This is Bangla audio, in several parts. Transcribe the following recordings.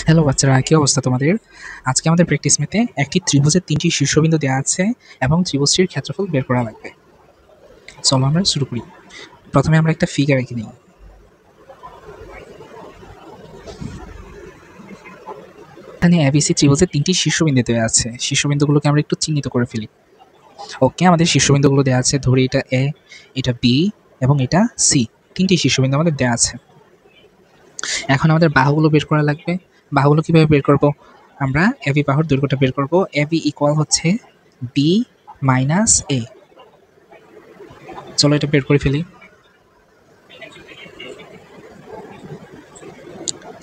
হ্যালো বাচ্চারা, কি অবস্থা তোমাদের? আজকে আমাদের প্র্যাকটিস মেতে একটি ত্রিভুজের ৩টি শীর্ষবিন্দু দেওয়া আছে এবং ত্রিভুজটির ক্ষেত্রফল বের করা লাগবে। চলো আমরা শুরু করি। প্রথমে আমরা একটা ফিগার এঁকে নিই। এখানে এবিসি ত্রিভুজের ৩টি শীর্ষবিন্দু দেওয়া আছে। শীর্ষবিন্দুগুলোকে আমরা একটু চিহ্নিত করে ফেলি। ওকে, আমাদের শীর্ষবিন্দুগুলো দেওয়া আছে। ধরি এটা এ, এটা বি এবং এটা সি। ৩টি শীর্ষবিন্দু আমাদের দেওয়া আছে। এখন আমাদের বাহুগুলো বের করা লাগবে। বাহুগুলো কিভাবে বের করব? আমরা এবি বাহুর দৈর্ঘ্যটা বের করব। এবি ইকুয়াল হচ্ছে বি মাইনাস এ। চলো এটা বের করে ফেলি।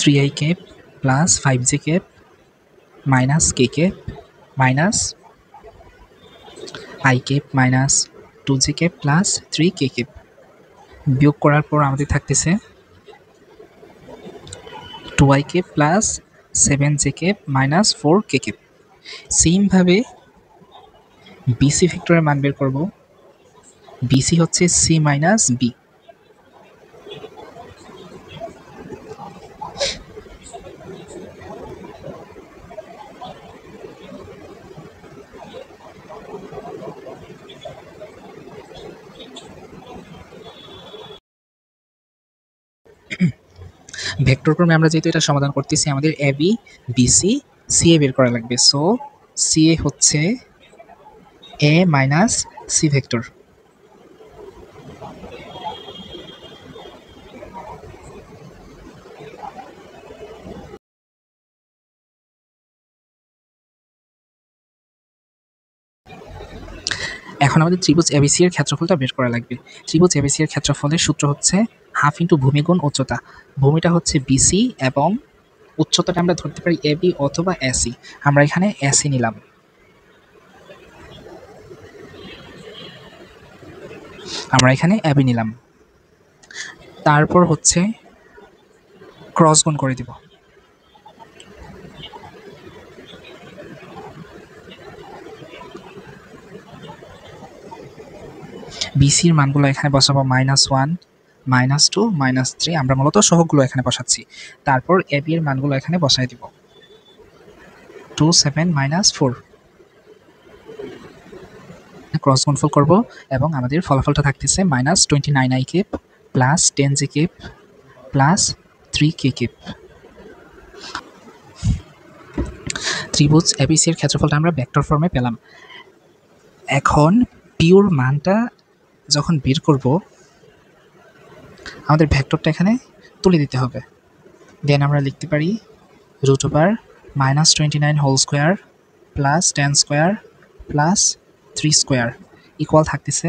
3i cap plus 5j cap minus k cap minus i cap minus 2j cap plus 3k cap। বিয়োগ করার পর আমাদের থাকতেছে 2i cap plus 7j cap minus 4k cap। সেমভাবে বিসি ভেক্টরের মান বের করব। বিসি হচ্ছে সি মাইনাস বি। ভেক্টর ক্রমে আমরা যেহেতু এটা সমাধান করতেছি, আমাদের এ বি বিসি সি এ বের করা লাগবে। সো সি এ হচ্ছে এ মাইনাস সি ভেক্টর। এখন আমাদের ত্রিভুজ এবিসি এর ক্ষেত্রফলটা বের করা লাগবে। ত্রিভুজ এবিসি এর ক্ষেত্রফলের সূত্র হচ্ছে হাফ ইন্টু ভূমি গুণ উচ্চতা। ভূমিটা হচ্ছে বিসি এবং উচ্চতাটা আমরা ধরতে পারি এবি অথবা এসি। আমরা এখানে এসি নিলাম। আমরা এখানে এবি নিলাম। তারপর হচ্ছে ক্রস গুণ করে দিব। বিসির মানগুলো এখানে বসাবো -1, -2, -3। আমরা মূলত সহগগুলো এখানে বসাচ্ছি। তারপর এবি এর মানগুলো এখানে বসাই দিব। 2, 7, -4। ক্রস গুণফল করব এবং আমাদের ফলাফলটা থাকতেছে -29i cap plus 10j cap plus 3k cap। ত্রিভুজ এবিসি এর ক্ষেত্রফলটা আমরা ভেক্টর ফর্মে পেলাম। এখন পিওর মানটা যখন বের করব, আমাদের ভেক্টরটা এখানে তুলে দিতে হবে। দেন আমরা লিখতে পারি √29 whole square plus 10 square plus 3 square equal থাকতেছে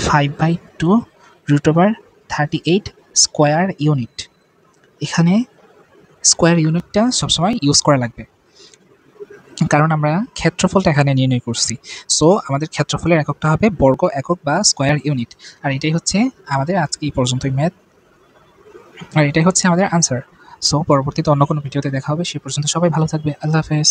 5/2 √38 স্কোয়ার ইউনিট। এখানে স্কোয়ার ইউনিটটা সবসময় ইউজ করা লাগবে, কারণ আমরা ক্ষেত্রফলটা এখানে নির্ণয় করছি। সো আমাদের ক্ষেত্রফলের এককটা হবে বর্গ একক বা স্কোয়ার ইউনিট। আর এটাই হচ্ছে আমাদের আজকে এই পর্যন্তই ম্যাথ, আর এটাই হচ্ছে আমাদের আনসার। সো পরবর্তীতে অন্য কোনো ভিডিওতে দেখা হবে। সে পর্যন্ত সবাই ভালো থাকবে। আল্লাহ হাফেজ।